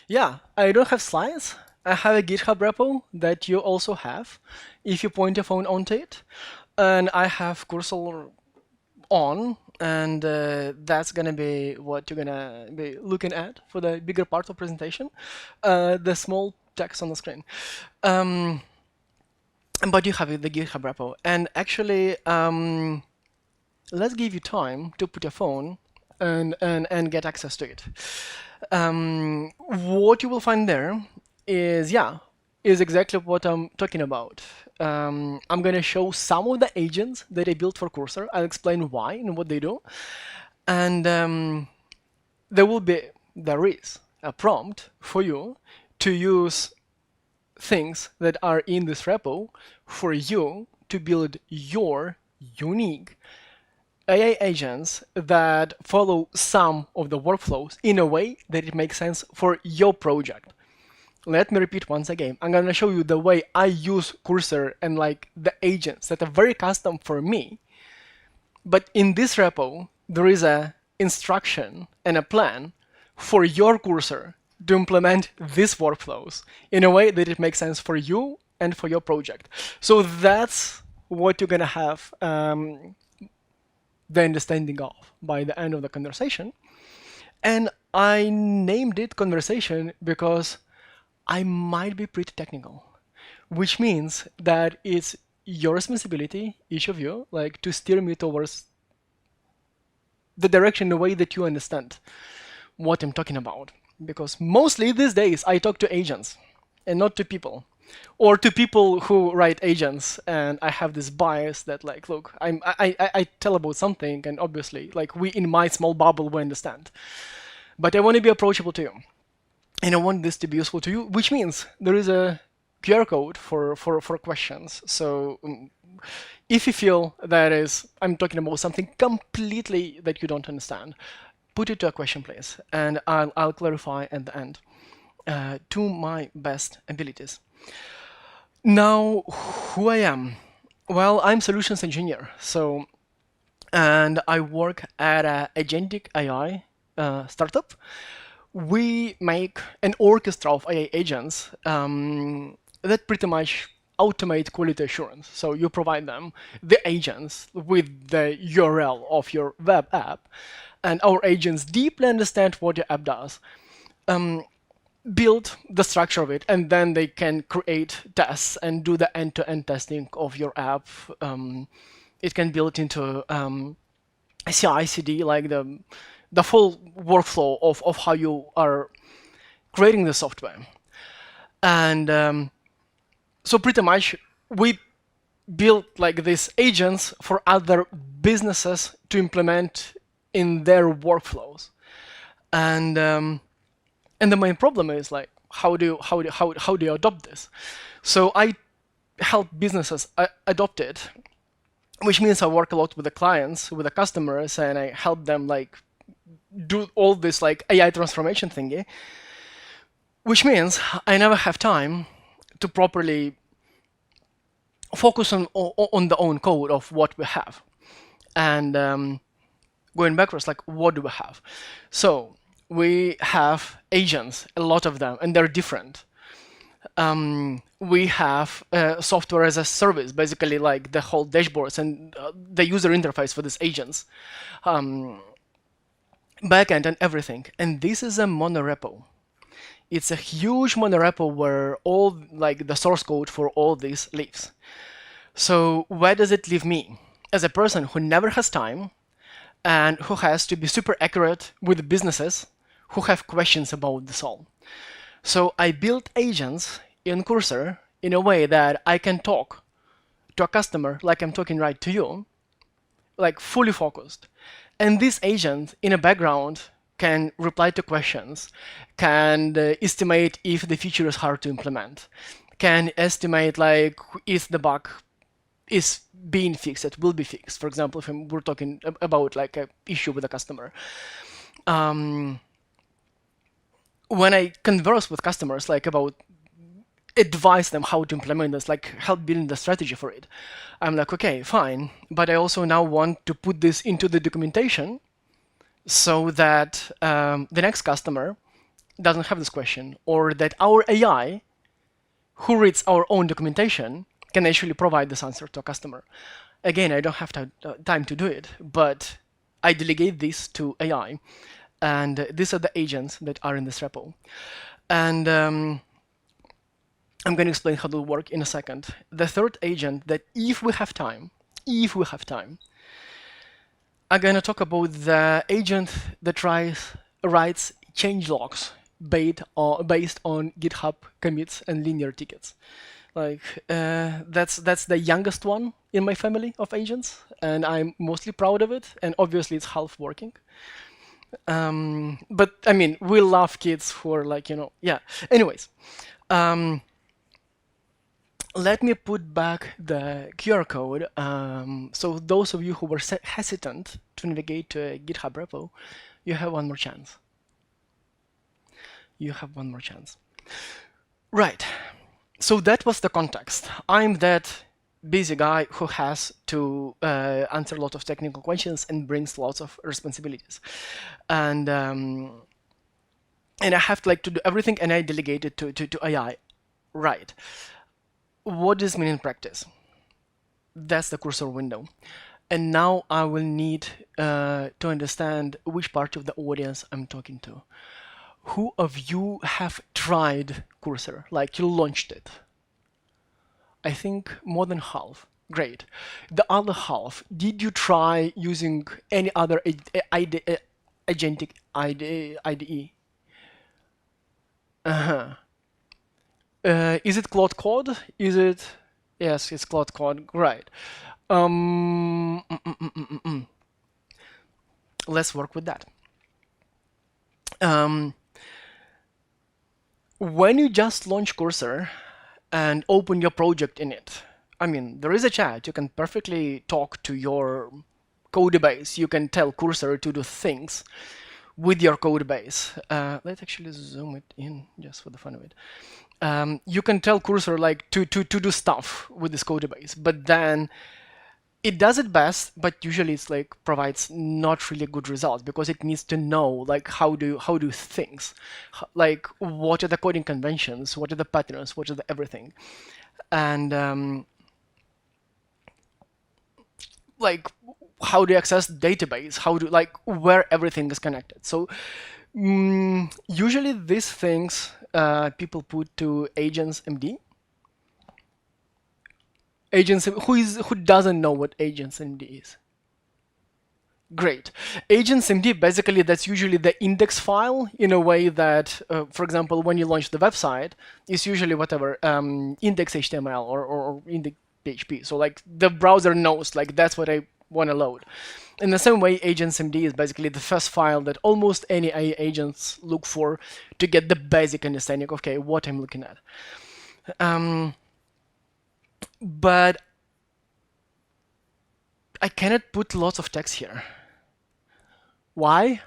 Yeah, I don't have slides. I have a GitHub repo that you also have if you point your phone onto it. And I have cursor on, and that's gonna be what you're gonna be looking at for the bigger part of presentation, the small text on the screen. Um, but you have the GitHub repo, and actually, let's give you time to put your phone and get access to it. What you will find there is, yeah, is exactly what I'm talking about. I'm gonna show some of the agents that I built for Cursor. I'll explain why and what they do. And there is a prompt for you to use things that are in this repo for you to build your unique AI agents that follow some of the workflows in a way that it makes sense for your project. Let me repeat once again. I'm gonna show you the way I use Cursor and like the agents that are very custom for me. But in this repo, there is a instruction and a plan for your Cursor to implement these workflows in a way that it makes sense for you and for your project. So that's what you're gonna have the understanding of by the end of the conversation. And I named it conversation because I might be pretty technical, which means that it's your responsibility, each of you, like to steer me towards the direction, the way that you understand what I'm talking about. Because mostly these days I talk to agents and not to people. Or to people who write agents, and I have this bias that like, look, I tell about something, and obviously, like we in my small bubble we understand. But I want to be approachable to you, and I want this to be useful to you, which means there is a QR code for questions. So if you feel that is I'm talking about something completely that you don't understand, put it to a question, please, and I'll clarify at the end to my best abilities. Now, who I am? Well, I'm solutions engineer. And I work at a Agentic AI startup. We make an orchestra of AI agents that pretty much automate quality assurance. So you provide them the agents with the URL of your web app, and our agents deeply understand what your app does, build the structure of it, and then they can create tests and do the end-to-end testing of your app. It can build into CI/CD, like the full workflow of how you are creating the software. And so pretty much we build like these agents for other businesses to implement in their workflows. And the main problem is like how do you adopt this? So I help businesses adopt it, which means I work a lot with the clients, with the customers, and I help them like do all this like AI transformation thingy, which means I never have time to properly focus on the own code of what we have. And going backwards, like what do we have? So we have agents, a lot of them, and they're different. We have software as a service, basically like the whole dashboards and the user interface for these agents, backend and everything. And this is a monorepo. It's a huge monorepo where all like the source code for all this lives. So where does it leave me? As a person who never has time and who has to be super accurate with businesses who have questions about this all. So I built agents in Cursor in a way that I can talk to a customer like I'm talking right to you, like fully focused. And this agent in a background can reply to questions, can estimate if the feature is hard to implement, can estimate like if the bug is being fixed, it will be fixed. For example, if we're talking about like an issue with a customer. When I converse with customers like about advise them how to implement this, like help building the strategy for it, I'm like, okay, fine, but I also now want to put this into the documentation so that the next customer doesn't have this question, or that our AI, who reads our own documentation, can actually provide this answer to a customer. Again, I don't have time to do it, but I delegate this to AI, and these are the agents that are in this repo. And I'm going to explain how it will work in a second. The third agent that if we have time, I'm going to talk about the agent that writes change logs based on GitHub commits and linear tickets. Like that's the youngest one in my family of agents, and I'm mostly proud of it. And obviously, it's half working. But I mean, we love kids who are like, yeah. Anyways, let me put back the QR code. So those of you who were hesitant to navigate to a GitHub repo, you have one more chance. You have one more chance. Right. So that was the context. I'm that busy guy who has to answer a lot of technical questions and brings lots of responsibilities. And I have to do everything, and I delegate it to AI. Right. What does this mean in practice? That's the cursor window. And now I will need to understand which part of the audience I'm talking to. Who of you have tried Cursor? Like you launched it? I think more than half. Great. The other half, did you try using any other Agentic IDE? Uh-huh. Is it Claude Code? Is it? Yes, it's Claude Code. Right. Let's work with that. When you just launch Cursor and open your project in it, I mean, there is a chat. You can perfectly talk to your code base. You can tell Cursor to do things with your code base. Let's actually zoom it in just for the fun of it. You can tell Cursor like to do stuff with this code base, but then it does it best, but usually it's like provides not really good results because it needs to know like how do things, like what are the coding conventions, what are the patterns, what are the everything, and like how do you access database, how do like where everything is connected. So usually these things people put to agents MD. Agents who doesn't know what agents MD is? Great. Agents MD, basically, that's usually the index file in a way that, for example, when you launch the website, it's usually whatever, index HTML or index PHP. So like the browser knows, like that's what I want to load. In the same way, agents MD is basically the first file that almost any AI agents look for to get the basic understanding of, okay, what I'm looking at. But I cannot put lots of text here. Why?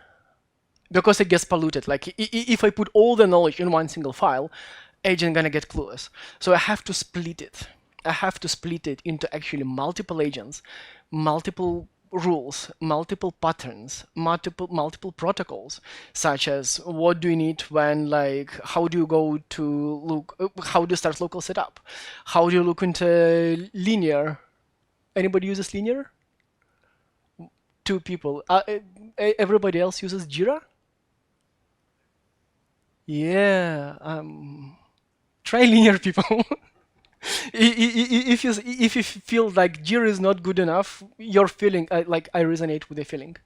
Because it gets polluted. Like if I put all the knowledge in one single file, agent gonna get clueless. So I have to split it. I have to split it into actually multiple agents, multiple rules, multiple patterns, multiple protocols, such as what do you need when, like, how do you go to look, how do you start local setup, how do you look into linear. Anybody uses linear? Two people. Everybody else uses Jira? Yeah. Try linear, people. If you feel like Jira is not good enough, you're feeling like I resonate with the feeling.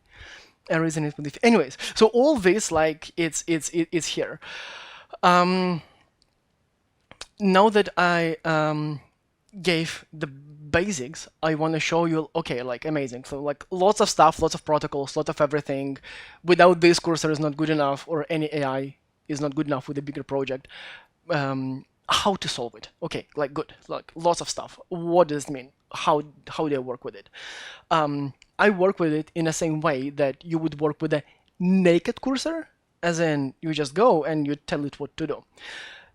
I resonate with it. Anyways, so all this like it's here. Now that I gave the basics, I want to show you, okay, like amazing. So like lots of stuff, lots of protocols, lots of everything. Without this, Cursor is not good enough, or any AI is not good enough with a bigger project. How to solve it? Okay, like good, like lots of stuff. What does it mean? How do I work with it? I work with it in the same way that you would work with a naked Cursor, as in you just go and you tell it what to do.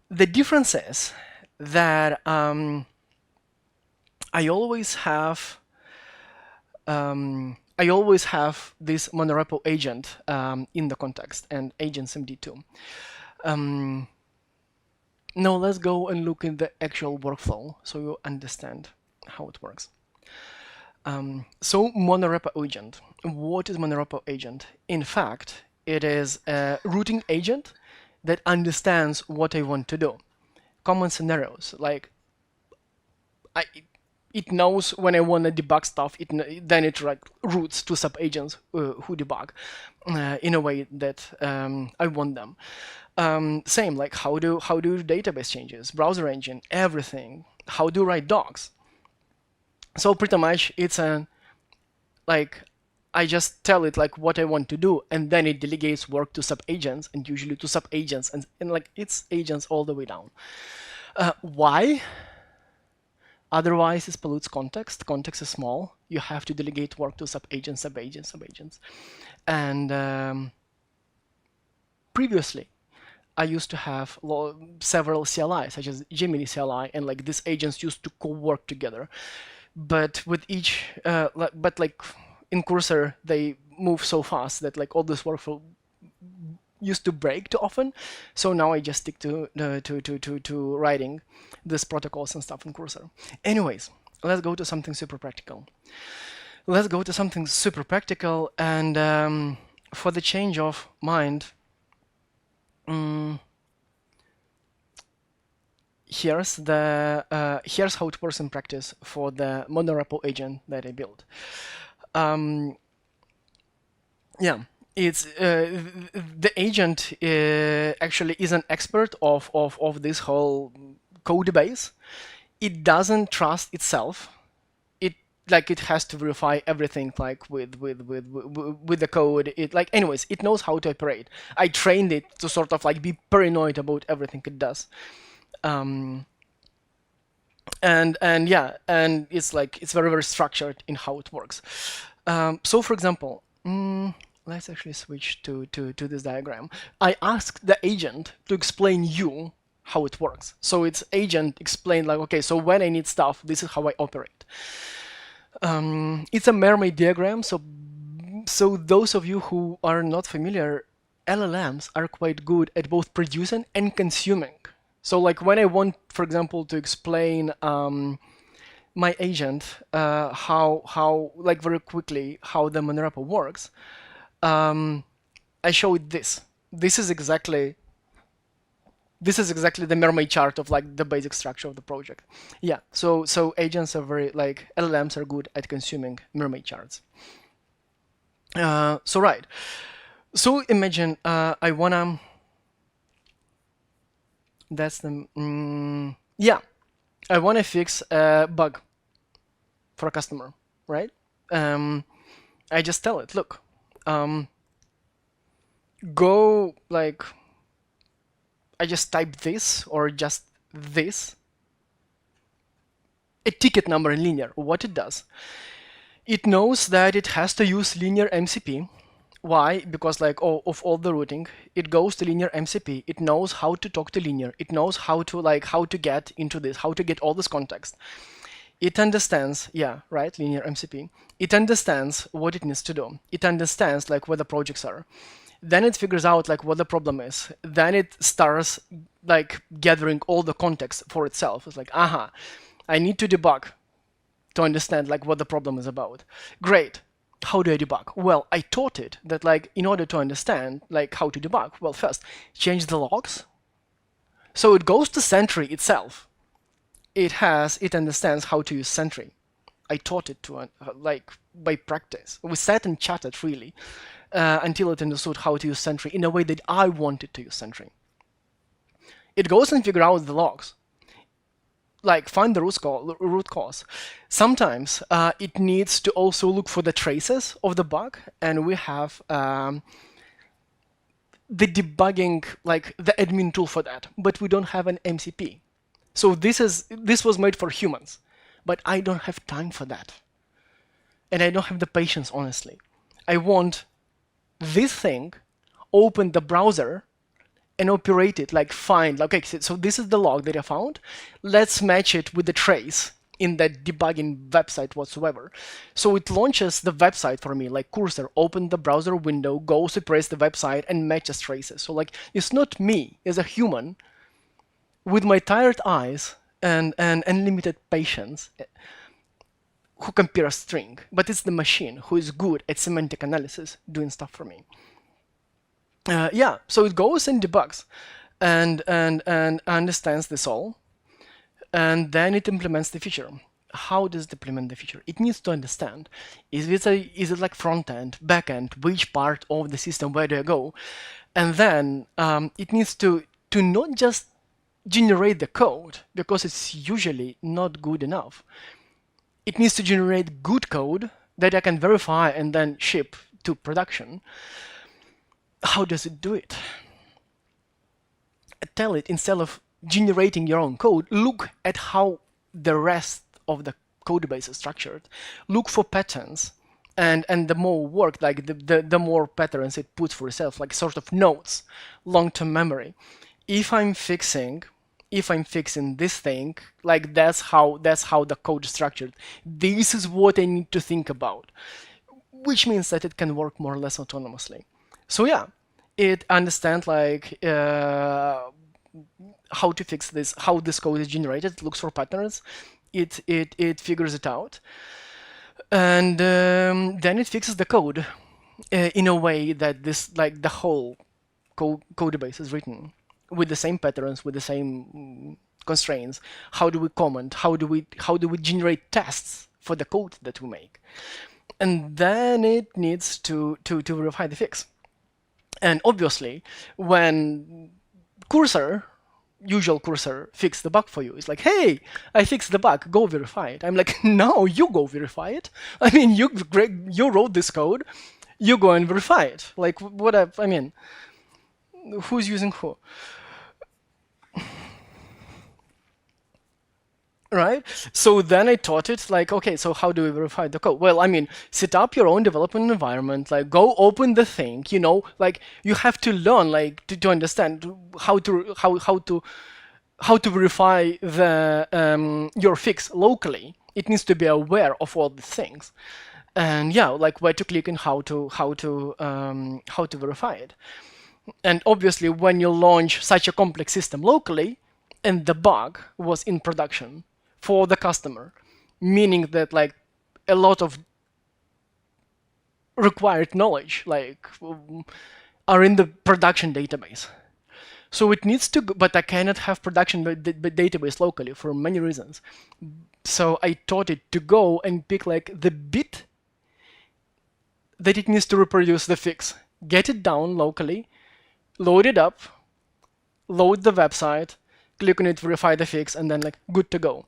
The difference is that I always have this monorepo agent in the context, and agents MD2. Um, Now let's go and look in the actual workflow so you understand how it works. So monorepo agent. What is monorepo agent? In fact, it is a routing agent that understands what I want to do. Common scenarios like I, it knows when I want to debug stuff. Then it like routes to sub agents who debug in a way that I want them. Same like how do database changes, browser engine, everything. How do write docs? So pretty much it's a like I just tell it like what I want to do, and then it delegates work to sub agents, and usually to sub agents, and like it's agents all the way down. Why? Otherwise, it pollutes context. Context is small. You have to delegate work to sub agents, sub agents, sub agents. And previously, I used to have several CLI, such as Gemini CLI, and like these agents used to co-work together. But with each, but like in Cursor, they move so fast that like all this workflow used to break too often. So now I just stick to writing these protocols and stuff in Cursor. Anyways, let's go to something super practical. Let's go to something super practical, and for the change of mind, here's how it works in practice for the monorepo agent that I built. Yeah, it's the agent actually is an expert of this whole code base. It doesn't trust itself. It has to verify everything like with the code. Anyways, it knows how to operate. I trained it to sort of like be paranoid about everything it does. And yeah, and it's very structured in how it works. So for example, let's actually switch to this diagram. I asked the agent to explain you how it works. So its agent explained like, okay, so when I need stuff, this is how I operate. It's a mermaid diagram, so those of you who are not familiar, LLMs are quite good at both producing and consuming. So like when I want, for example, to explain my agent how like very quickly how the monorepo works, I show it this. This is exactly the mermaid chart of like the basic structure of the project. Yeah, so agents are very like LLMs are good at consuming mermaid charts. So right, so imagine I wanna. That's the yeah, I wanna fix a bug for a customer, right? I just tell it, look, go like. I just type this or just this, a ticket number in linear. What it does, it knows that it has to use linear MCP. Why? Because like of all the routing, it goes to linear MCP. It knows how to talk to linear. It knows how to get into this, how to get all this context. It understands, yeah, right, linear MCP. It understands what it needs to do. It understands like where the projects are. Then it figures out like what the problem is. Then it starts like gathering all the context for itself. It's like, aha, I need to debug to understand like what the problem is about. Great. How do I debug? Well, I taught it that like in order to understand like how to debug, well, first change the logs. So it goes to Sentry itself. It understands how to use Sentry. I taught it to like by practice. We sat and chatted really until it understood how to use Sentry in a way that I wanted to use Sentry. It goes and figures out the logs, like find the root cause. Sometimes it needs to also look for the traces of the bug, and we have the debugging, like the admin tool for that, but we don't have an MCP. So this was made for humans, but I don't have time for that. And I don't have the patience, honestly. I want this thing, open the browser, and operate it, like find, okay, so this is the log that I found. Let's match it with the trace in that debugging website whatsoever. So it launches the website for me, like cursor, open the browser window, goes to press the website and matches traces. So like it's not me as a human with my tired eyes and unlimited patience who compare a string, but it's the machine who is good at semantic analysis doing stuff for me. Yeah, so it goes and debugs and understands this all, and then it implements the feature. How does it implement the feature? It needs to understand, is it like front end, back end, which part of the system, where do I go? And then it needs to not just generate the code, because it's usually not good enough. It needs to generate good code that I can verify and then ship to production. How does it do it? Tell it, instead of generating your own code, look at how the rest of the code base is structured. Look for patterns, and the more work, like the more patterns it puts for itself, like sort of nodes, long-term memory. If I'm fixing this thing, like that's how the code is structured. This is what I need to think about, which means that it can work more or less autonomously. So yeah, it understands like how to fix this, how this code is generated. It looks for patterns, it figures it out, and then it fixes the code in a way that this, like the whole code base is written with the same patterns, with the same constraints. How do we comment? How do we generate tests for the code that we make? And then it needs to verify the fix. And obviously, when usual cursor fix the bug for you, it's like, hey, I fixed the bug, go verify it. I'm like, no, you go verify it. I mean, you wrote this code, you go and verify it. Like, I mean, who's using who? Right? So then I taught it like, okay, so how do we verify the code? Well, I mean, set up your own development environment, like go open the thing, like you have to learn, like to understand how to verify your fix locally. It needs to be aware of all these things. And yeah, like where to click and how to verify it. And obviously when you launch such a complex system locally and the bug was in production for the customer, meaning that like a lot of required knowledge like are in the production database. So it needs to, but I cannot have production database locally for many reasons. So I taught it to go and pick like the bit that it needs to reproduce the fix, get it down locally, load it up, load the website, click on it, verify the fix, and then like good to go.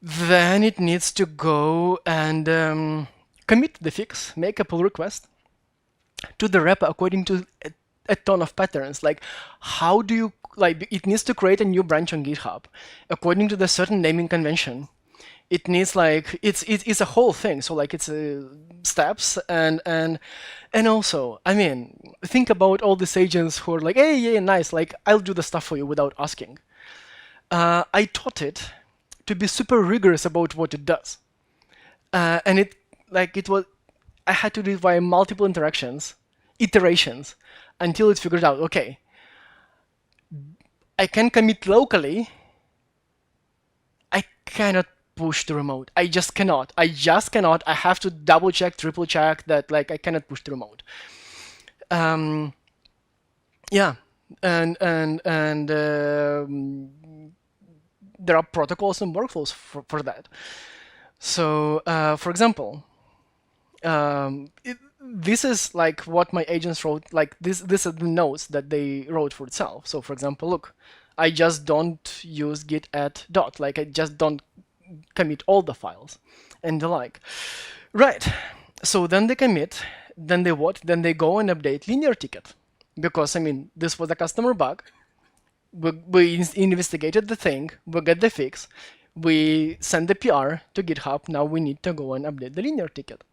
Then it needs to go and commit the fix, make a pull request to the repo according to a ton of patterns. Like how do you, like it needs to create a new branch on GitHub according to the certain naming convention. It needs like it's a whole thing. So like it's steps and also, I mean, think about all these agents who are like, hey, yeah, nice, like I'll do the stuff for you without asking. I taught it to be super rigorous about what it does, and it was, I had to do it via multiple iterations until it figured out, okay, I can commit locally, I cannot push the remote. I just cannot. I have to double check, triple check that like I cannot push the remote. Yeah, and there are protocols and workflows for that. So, for example, this is like what my agents wrote. Like this are the notes that they wrote for itself. So, for example, look, I just don't use git add dot. Like I just don't commit all the files and the like. Right. So then they commit. Then they what? Then they go and update linear ticket, because I mean this was a customer bug. We investigated the thing. We get the fix. We send the PR to GitHub. Now we need to go and update the linear ticket.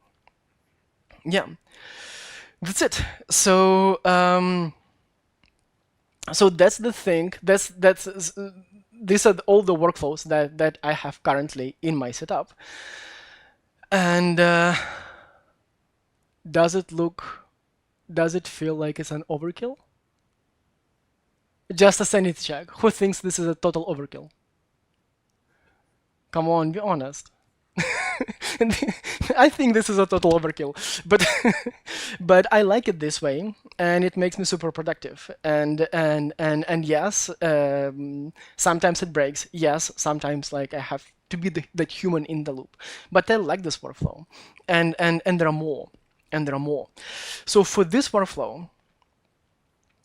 Yeah, that's it. So so that's the thing. That's these are all the workflows that I have currently in my setup. And does it feel like it's an overkill? Just a sanity check. Who thinks this is a total overkill? Come on, be honest. I think this is a total overkill, but but I like it this way, and it makes me super productive. And yes, sometimes it breaks. Yes, sometimes like I have to be that human in the loop. But I like this workflow, and there are more, and there are more. So for this workflow,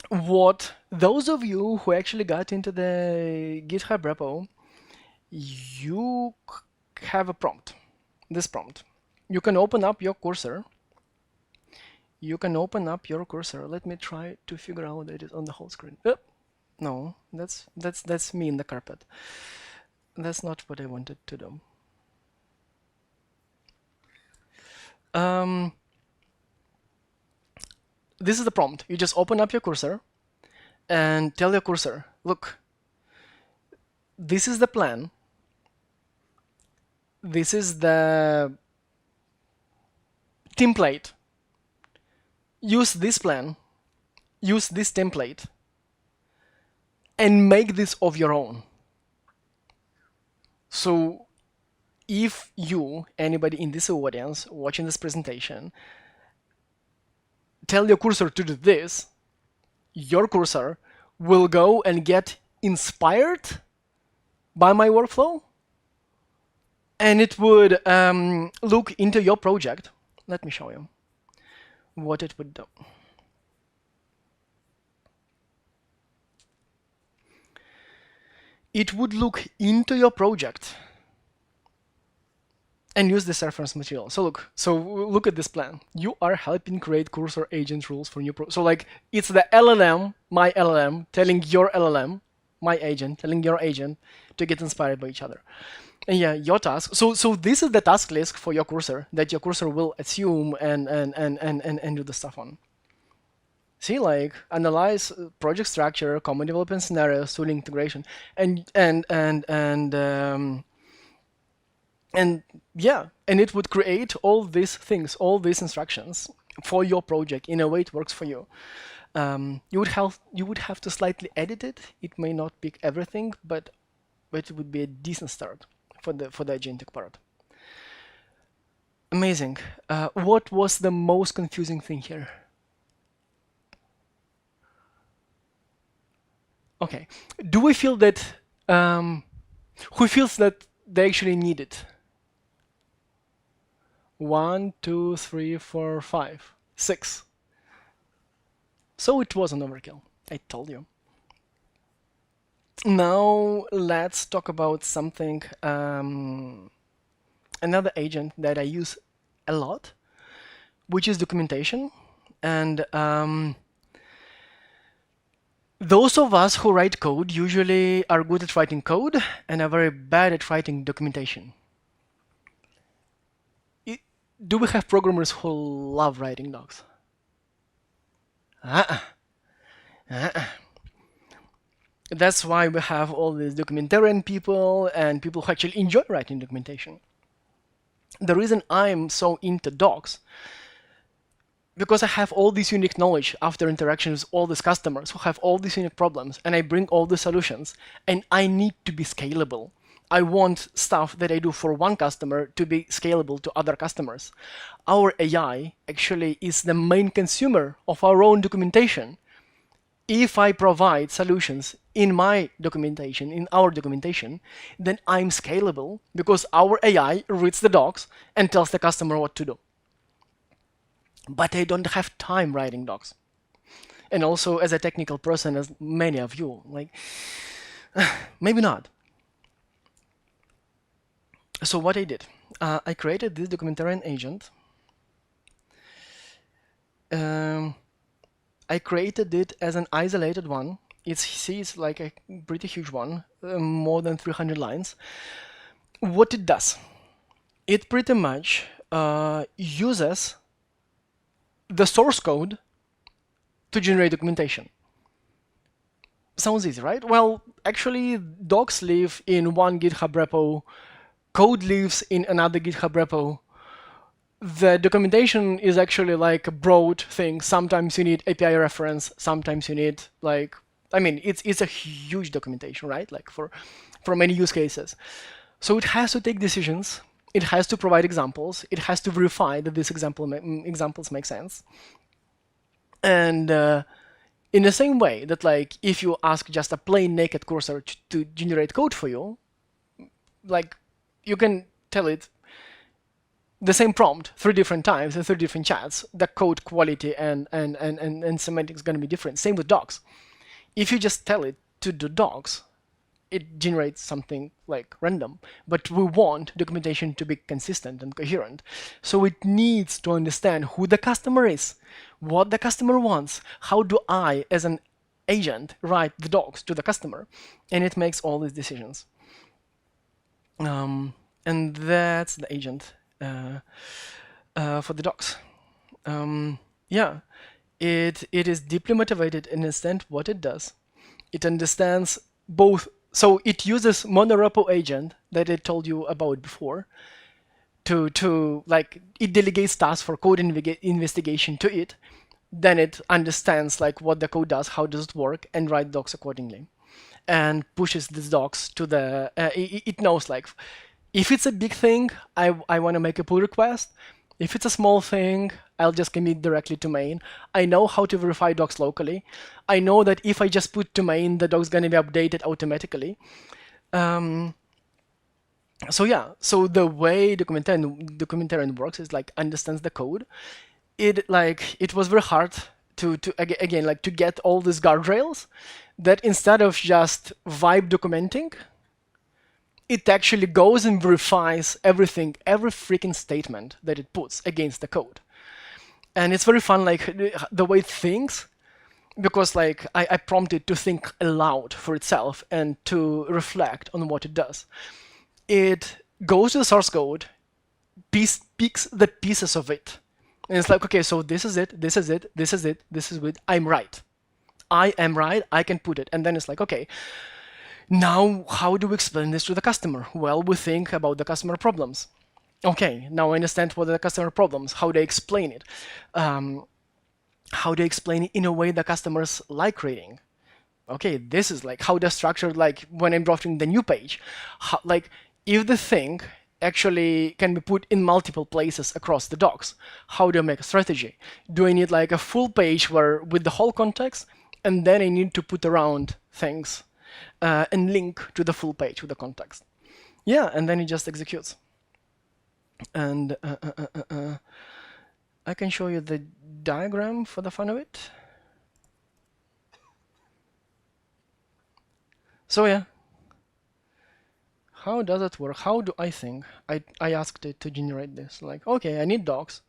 what those of you who actually got into the GitHub repo, you have a prompt. This prompt. You can open up your cursor. You can open up your cursor. Let me try to figure out that it is on the whole screen. No, that's me in the carpet. That's not what I wanted to do. This is the prompt. You just open up your cursor and tell your cursor, look, this is the plan. This is the template. Use this plan, use this template, and make this of your own. So if you, anybody in this audience watching this presentation, tell your cursor to do this, your cursor will go and get inspired by my workflow, and it would look into your project. Let me show you what it would do. It would look into your project and use this reference material. So look at this plan. You are helping create cursor agent rules for new so like it's the LLM, my LLM, telling your LLM, my agent, telling your agent to get inspired by each other. And yeah, your task. So this is the task list for your cursor that your cursor will assume and do the stuff on. See, like analyze project structure, common development scenarios, tooling integration, and yeah, and it would create all these things, all these instructions for your project in a way it works for you. You would have to slightly edit it. It may not pick everything, but it would be a decent start for the agentic part. Amazing. What was the most confusing thing here? Okay. Do we feel that who feels that they actually need it? 1, 2, 3, 4, 5, 6. So it was an overkill. I told you. Now let's talk about something, another agent that I use a lot, which is documentation. And those of us who write code usually are good at writing code and are very bad at writing documentation. Do we have programmers who love writing docs? That's why we have all these documentarian people and people who actually enjoy writing documentation. The reason I'm so into docs, because I have all this unique knowledge after interactions with all these customers who have all these unique problems, and I bring all the solutions, and I need to be scalable. I want stuff that I do for one customer to be scalable to other customers. Our AI actually is the main consumer of our own documentation. If I provide solutions in my documentation, in our documentation, then I'm scalable because our AI reads the docs and tells the customer what to do. But I don't have time writing docs. And also, as a technical person, as many of you, like, maybe not. So what I did, I created this documentarian agent. I created it as an isolated one. It's like a pretty huge one, more than 300 lines. What it does, it pretty much uses the source code to generate documentation. Sounds easy, right? Well, actually, docs live in one GitHub repo, code lives in another GitHub repo. The documentation is actually like a broad thing. Sometimes you need API reference, sometimes you need like, I mean, it's a huge documentation, right? Like for many use cases. So it has to take decisions. It has to provide examples. It has to verify that these examples make sense. And in the same way that like if you ask just a plain naked cursor to generate code for you, like you can tell it the same prompt 3 different times in 3 different chats, the code quality and semantics is going to be different. Same with docs. If you just tell it to do docs, it generates something like random. But we want documentation to be consistent and coherent. So it needs to understand who the customer is, what the customer wants, how do I, as an agent, write the docs to the customer, and it makes all these decisions. And that's the agent for the docs. Yeah, it is deeply motivated and understands what it does. It understands both. So it uses monorepo agent that I told you about before to like it delegates tasks for code investigation to it. Then it understands like what the code does, how does it work, and write docs accordingly, and pushes these docs to the. It knows like if it's a big thing, I want to make a pull request. If it's a small thing, I'll just commit directly to main. I know how to verify docs locally. I know that if I just put to main, the doc's going to be updated automatically. So yeah, so the way documentarian works is like understands the code. It was very hard to again like to get all these guardrails that instead of just vibe documenting, it actually goes and verifies everything, every freaking statement that it puts against the code. And it's very fun, like the way it thinks, because like I prompt it to think aloud for itself and to reflect on what it does. It goes to the source code, picks the pieces of it, and it's like, okay, so this is it, this is it, this is it, this is it. I'm right. I am right. I can put it, and then it's like, okay. Now, how do we explain this to the customer? Well, we think about the customer problems. Okay, now I understand what are the customer problems, how they explain it, how they explain it in a way the customers like reading. Okay, this is like how they're structured, like when I'm drafting the new page. How, like, if the thing actually can be put in multiple places across the docs, how do I make a strategy? Do I need like a full page where with the whole context, and then I need to put around things? And link to the full page with the context. Yeah, and then it just executes. And I can show you the diagram for the fun of it. So yeah, how does it work? How do I think? I asked it to generate this. Like, okay, I need docs.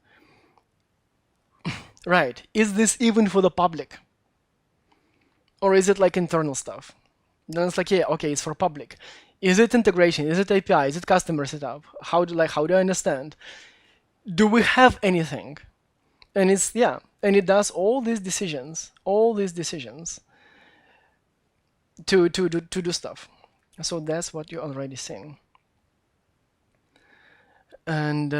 Right, is this even for the public? Or is it like internal stuff? Then it's like, yeah, okay, it's for public. Is it integration? Is it API? Is it customer setup? How do I understand? Do we have anything? And it's and it does all these decisions to do stuff. So that's what you're already seeing. And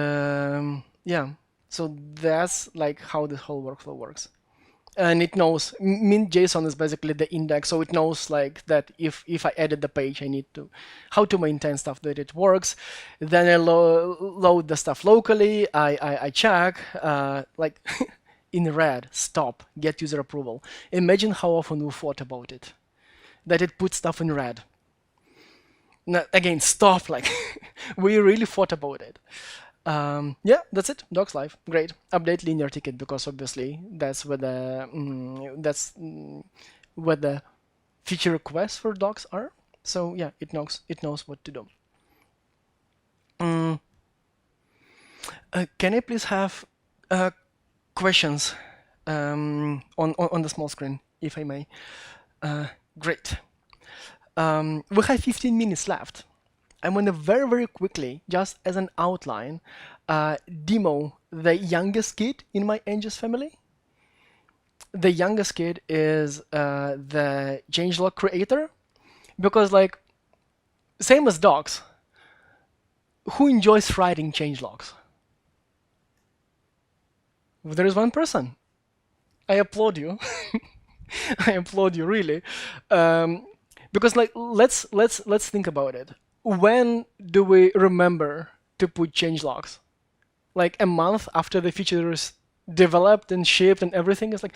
yeah, so that's like how the whole workflow works. And it knows mint.json is basically the index, so it knows like that if I edit the page, I need to how to maintain stuff that it works. Then I load the stuff locally. I check like in red, stop, get user approval. Imagine how often we thought about it, that it puts stuff in red. Now, again, stop, like we really thought about it. Yeah, that's it. Docs live, great. Update linear ticket because obviously that's where the feature requests for docs are. So yeah, it knows what to do. Can I please have questions on the small screen, if I may? Great. We have 15 minutes left. I'm going to very, very quickly, just as an outline, demo the youngest kid in my Angels family. the youngest kid is the changelog creator, because like same as dogs, who enjoys writing changelogs? There is one person. I applaud you. I applaud you really, um, because like let's think about it. When do we remember to put changelogs? Like a month after the feature is developed and shipped and everything. It's like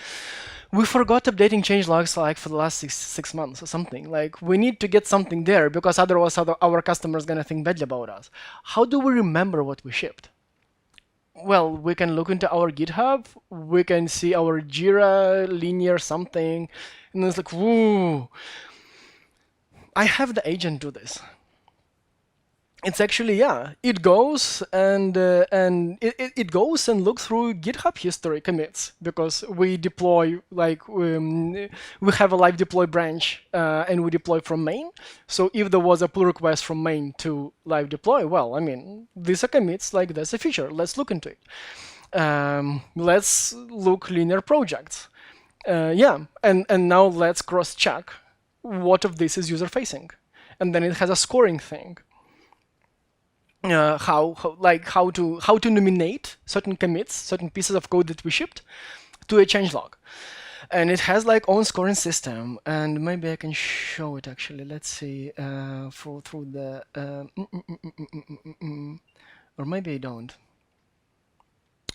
we forgot updating changelogs like for the last six months or something. Like we need to get something there because otherwise our customers gonna think badly about us. How do we remember what we shipped? Well, we can look into our GitHub, we can see our Jira linear something, and it's like, woo, I have the agent do this. It's actually, yeah, it goes and it goes and looks through GitHub history commits, because we deploy like we have a live deploy branch and we deploy from main. So if there was a pull request from main to live deploy, well, I mean, these are commits, like that's a feature. Let's look into it. Let's look linear projects. Yeah, and now let's cross check what of this is user facing, and then it has a scoring thing. How to nominate certain commits, certain pieces of code that we shipped to a changelog, and it has like own scoring system. And maybe I can show it actually. Let's see through the or maybe I don't.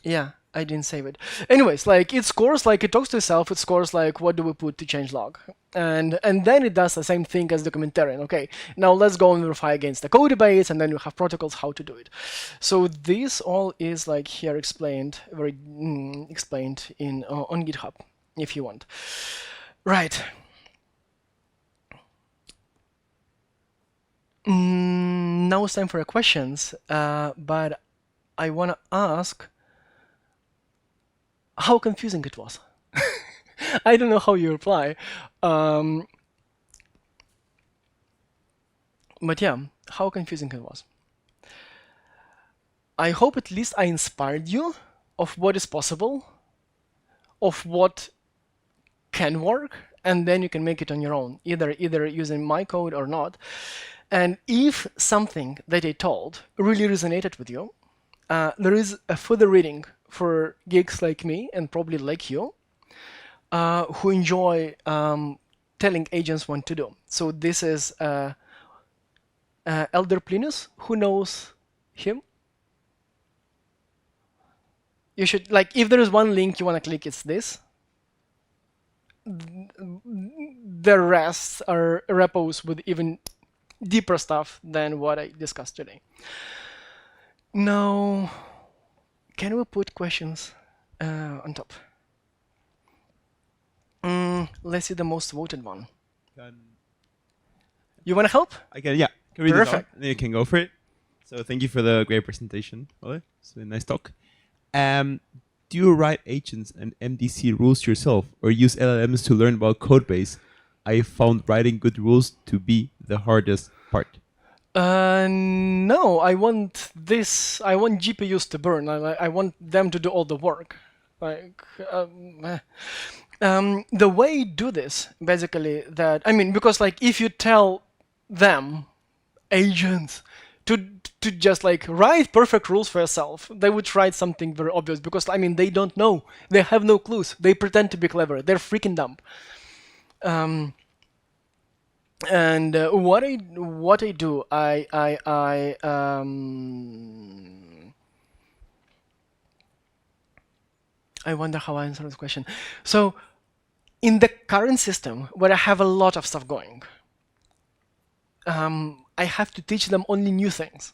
Yeah, I didn't save it. Anyways, like it scores, like it talks to itself. It scores like what do we put to changelog, and then it does the same thing as documentarian. Okay, now let's go and verify against the code base, and then you have protocols how to do it. So this all is like here explained, very explained in on GitHub if you want. Right. Now it's time for your questions, but I want to ask how confusing it was. I don't know how you reply. But yeah, how confusing it was. I hope at least I inspired you of what is possible, of what can work, and then you can make it on your own, either using my code or not. And if something that I told really resonated with you, there is a further reading for geeks like me and probably like you, who enjoy telling agents what to do. So this is Elder Plinus. Who knows him? You should, like, if there is one link you want to click, it's this. The rest are repos with even deeper stuff than what I discussed today. Now, can we put questions on top? Let's see the most voted one. You want to help? I can, yeah. Can read Perfect. it out, and then you can go for it. So thank you for the great presentation, Olle. It's been a nice talk. Do you write agents and MDC rules yourself, or use LLMs to learn about code base? I found writing good rules to be the hardest part. No, I want this. I want GPUs to burn. I want them to do all the work. Like, the way you do this, basically, that I mean, because like if you tell them, agents, to just like write perfect rules for yourself, they would write something very obvious, because I mean they don't know, they have no clues, they pretend to be clever, they're freaking dumb. And what I do, I wonder how I answer this question. So in the current system where I have a lot of stuff going, I have to teach them only new things.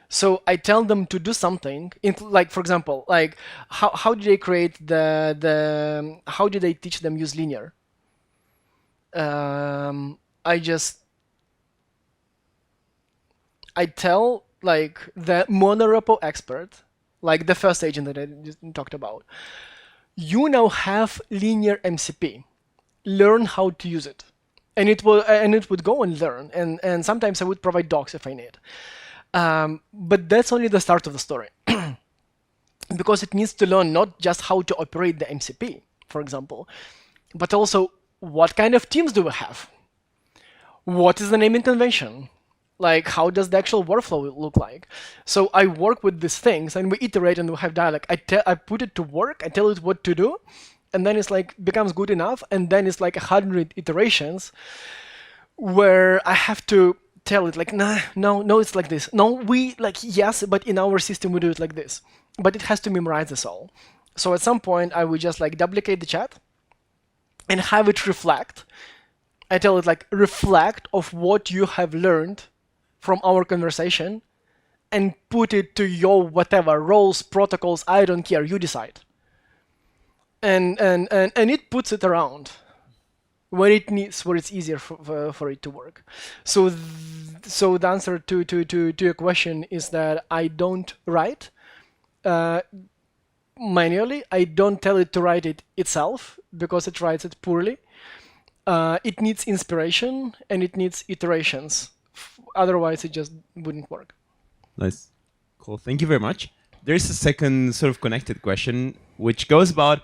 So I tell them to do something, like for example, like how do they create how do they teach them use linear? I tell like the monorepo expert, like the first agent that I just talked about, you now have linear MCP. Learn how to use it, and it would go and learn, and sometimes I would provide docs if I need. But that's only the start of the story, because it needs to learn not just how to operate the MCP for example. But also, what kind of teams do we have? What is the naming convention? Like, how does the actual workflow look like? So I work with these things, and we iterate and we have dialogue. I put it to work, I tell it what to do, and then it's like becomes good enough, and then it's like 100 iterations where I have to tell it like, nah, no, it's like this. No, we like yes, but in our system we do it like this. But it has to memorize this all. So at some point I would just like duplicate the chat and have it reflect. I tell it like reflect of what you have learned from our conversation and put it to your whatever roles, protocols, I don't care, you decide. And it puts it around where it needs, where it's easier for it to work. So so the answer to your question is that I don't write manually. I don't tell it to write it itself because it writes it poorly. It needs inspiration and it needs iterations. Otherwise, it just wouldn't work. Nice. Cool. Thank you very much. There's a second sort of connected question, which goes about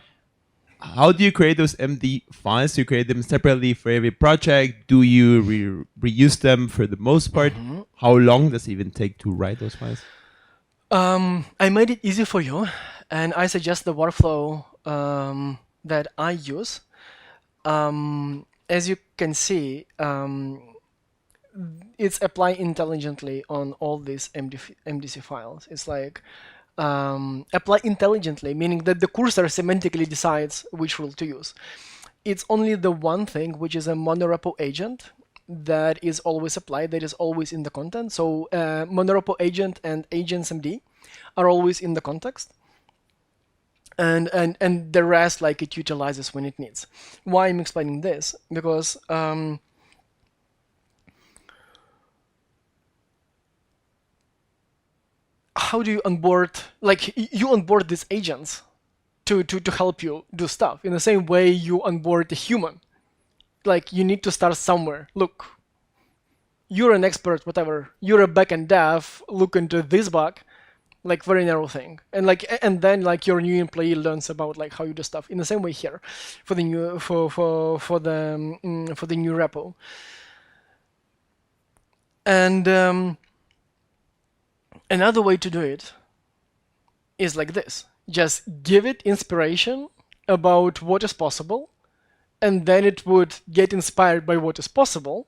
how do you create those MD files? Do you create them separately for every project? Do you reuse them for the most part? How long does it even take to write those files? I made it easy for you, and I suggest the workflow that I use. As you can see, it's apply intelligently on all these MDC files. It's like apply intelligently, meaning that the cursor semantically decides which rule to use. It's only the one thing, which is a monorepo agent, that is always applied, that is always in the content. So monorepo agent and agents MD are always in the context. And the rest, like, it utilizes when it needs. Why I'm explaining this? Because how do you onboard, like, you onboard these agents to help you do stuff in the same way you onboard a human. Like, you need to start somewhere. Look, you're an expert, whatever. You're a backend dev, look into this bug, like very narrow thing. And then like your new employee learns about like how you do stuff. In the same way here, for the new for the new repo. And another way to do it is like this. Just give it inspiration about what is possible, and then it would get inspired by what is possible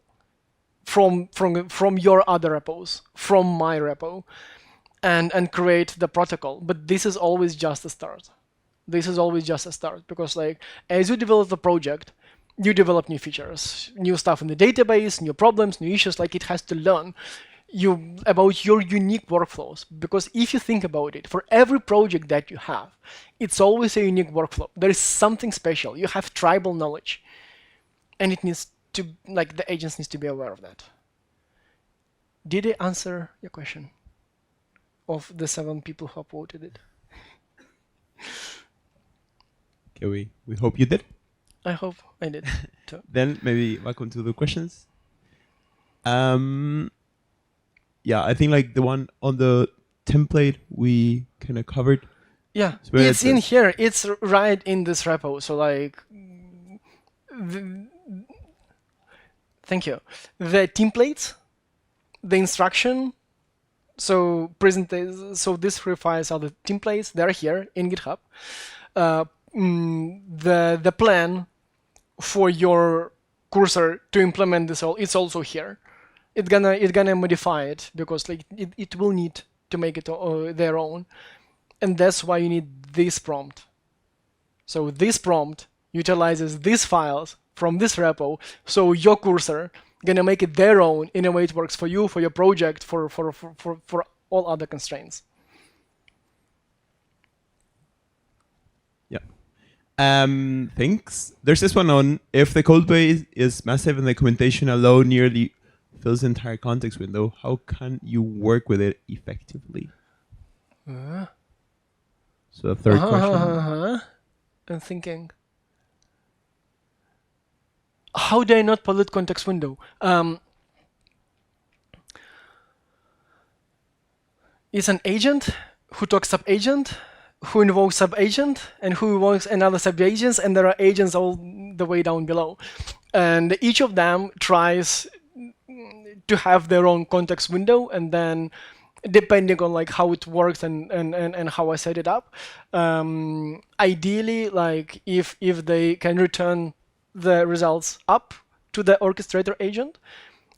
from your other repos, from my repo, and create the protocol. But this is always just a start. This is always just a start, because like as you develop the project, you develop new features, new stuff in the database, new problems, new issues. Like, it has to learn about your unique workflows. Because if you think about it, for every project that you have, it's always a unique workflow. There is something special. You have tribal knowledge, and it needs to, like, the agents needs to be aware of that. Did I answer your question of the 7 people who upvoted it? Okay, we hope you did. I hope I did too. Then maybe welcome to the questions. Yeah, I think like the one on the template we kind of covered. Yeah, So it's in here. It's right in this repo. So like, thank you. The templates, the instruction. So so these 3 files are the templates. They're here in GitHub. The plan for your cursor to implement this all, it's also here. It's gonna modify it, because like it will need to make it their own, and that's why you need this prompt. So this prompt utilizes these files from this repo, so your cursor gonna make it their own in a way it works for you, for your project, for all other constraints. Thanks. There's this one on if the code base is massive and the documentation alone nearly fills the entire context window, how can you work with it effectively? So the third question. I'm thinking. How do I not pollute context window? It's an agent who talks up agent, who invokes sub-agent and who invokes another sub-agents, and there are agents all the way down below. And each of them tries to have their own context window, and then depending on like how it works and how I set it up, ideally, like if they can return the results up to the orchestrator agent,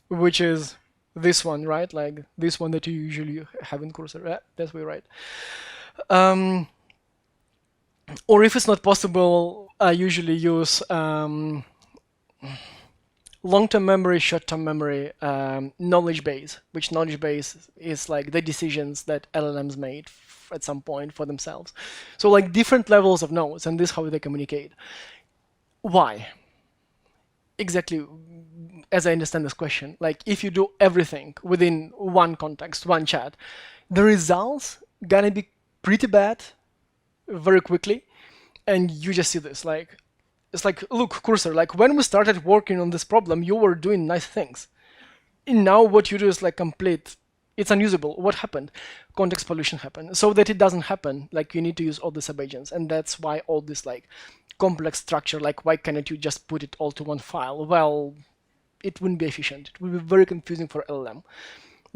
which is this one, right? Like this one that you usually have in cursor. Yeah, that's way right. Or if it's not possible, I usually use long-term memory, short-term memory, knowledge base, which knowledge base is like the decisions that LLMs made at some point for themselves. So like different levels of nodes, and this is how they communicate. Why? Exactly as I understand this question, like if you do everything within one context, one chat, the results gonna be pretty bad very quickly, and you just see this like it's like, look, cursor, like when we started working on this problem, you were doing nice things. And now what you do is like complete, it's unusable. What happened? Context pollution happened. So that it doesn't happen, like you need to use all the subagents, and that's why all this like complex structure, like why cannot you just put it all to one file? Well, it wouldn't be efficient. It would be very confusing for LLM.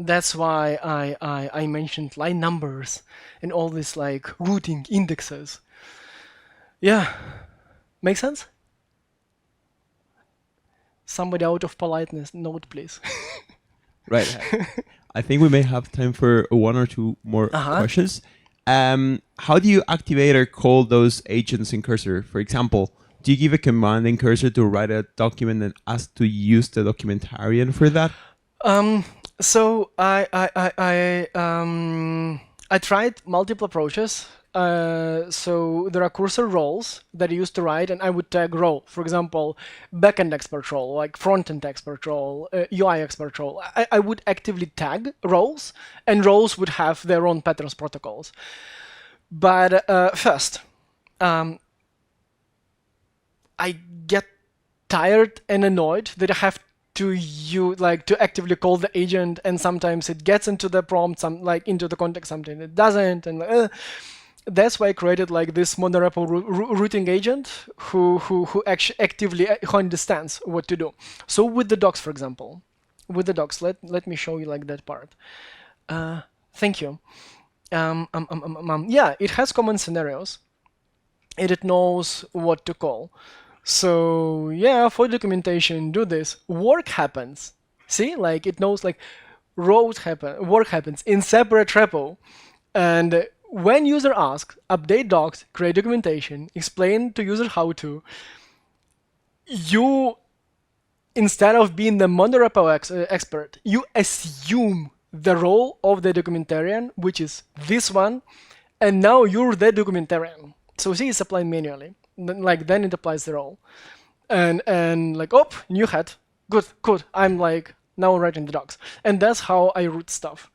That's why I mentioned line numbers and all this like routing indexes. Yeah, make sense? Somebody out of politeness, note please. Right. I think we may have time for one or two more questions. How do you activate or call those agents in Cursor? For example, do you give a command in Cursor to write a document and ask to use the documentarian for that? So I tried multiple approaches. So there are cursor roles that I used to write, and I would tag role. For example, backend expert role, like front-end expert role, UI expert role. I would actively tag roles, and roles would have their own patterns protocols. But first, I get tired and annoyed that I have to actively call the agent, and sometimes it gets into the prompt, into the context, sometimes it doesn't, and that's why I created like this monorepo routing agent who actually actively who understands what to do. So with the docs, for example, with the docs, let me show you like that part. Thank you. Yeah, it has common scenarios, and it knows what to call. So yeah, for documentation, do this. Work happens. See, like it knows like work happens in separate repo, and when user asks, update docs, create documentation, explain to user how to, you, instead of being the monorepo expert, you assume the role of the documentarian, which is this one, and now you're the documentarian. So see, it's applied manually. Then it applies the role. And like, oh, new hat. Good. I'm like now writing the docs. And that's how I route stuff.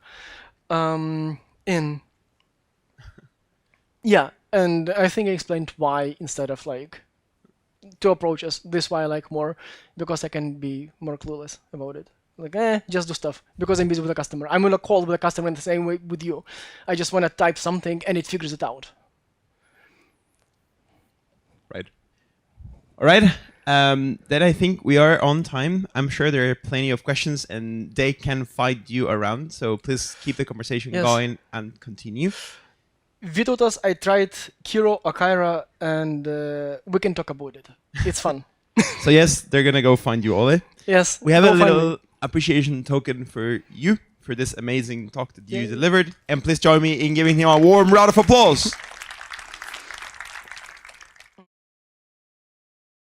Yeah, and I think I explained why instead of like two approaches. This why I like more, because I can be more clueless about it. Like, just do stuff because I'm busy with the customer. I'm on a call with the customer in the same way with you. I just want to type something and it figures it out. Right. All right. Then I think we are on time. I'm sure there are plenty of questions and they can find you around. So please keep the conversation going and continue. Vytautas, I tried Kiro, Akaira, and we can talk about it. It's fun. So yes, they're going to go find you, Ole. Yes. We have a little appreciation token for you for this amazing talk that you delivered. And please join me in giving him a warm round of applause.